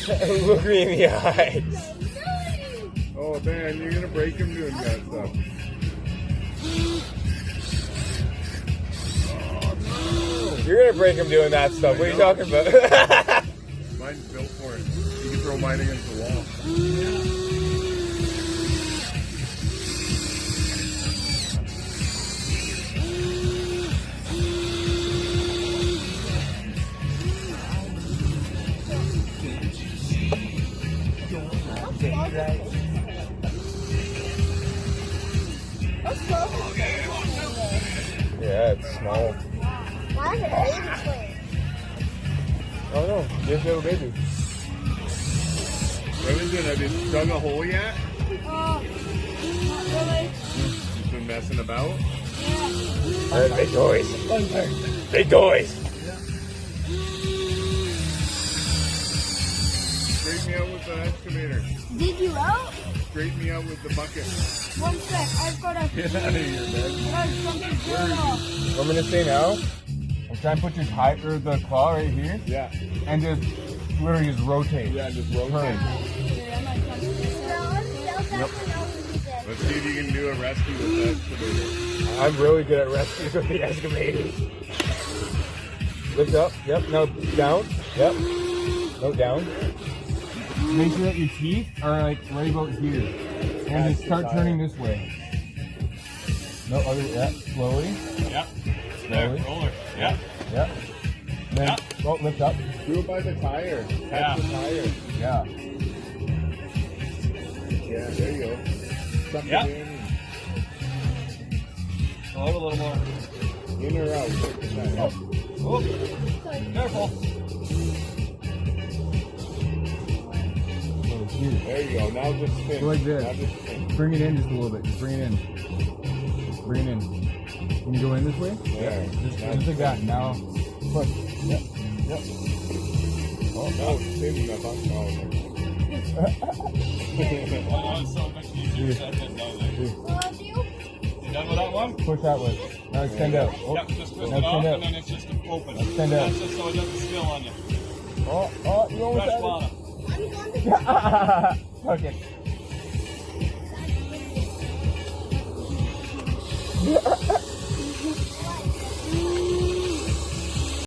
Look me in the eyes. Oh man, you're gonna break him doing that stuff. You're gonna break him doing that stuff. What are you talking about? Mine's built for it. You can throw mine against the wall. Yeah, it's small. Why is it baby twin? Oh no, just little baby. Remington, have you dug a hole yet? Not really. You've been messing about? Big toys. Big toys. Straighten me out with the excavator. Dig you out? Straighten me out with the bucket. 1 sec, I've got to. Get out of here, man. Something going on. I'm gonna say now. I'm trying to put your the claw right here, Yeah. and just literally just rotate. Yeah, just rotate. Let's see if you can do a rescue with the excavator. I'm really good at rescues with the excavators. Lift up. Yep. No, down. Yep. No, down. Make sure that your teeth are like right about here, and just start turning this way. No, other. Yeah. Slowly. Yep. There, Slowly. roller. Yep. Yep. And then, oh, lift up. Do it by the tire. Catch Yeah. the tire. Yeah. Yeah, there you go. Suck Yep. it in. Slow it a little more. In or out. Take the time. Oh, careful. So here. There you go. Now just spin. Go like this. Now just spin. Bring it in just a little bit. Just bring it in. Bring it in. Can you go in this way? There. Just like that. Now, push. Yep. Yep. Oh, now it's spinning up. Oh, okay. Oh, it's so much easier to set that down there. You done with that one? Push that way. Now extend out. Oh, Yep, just twist now it off extend out. and then it's just open. Extend out. That's just so it doesn't spill on you. Oh, you almost Fresh had water. it. Okay.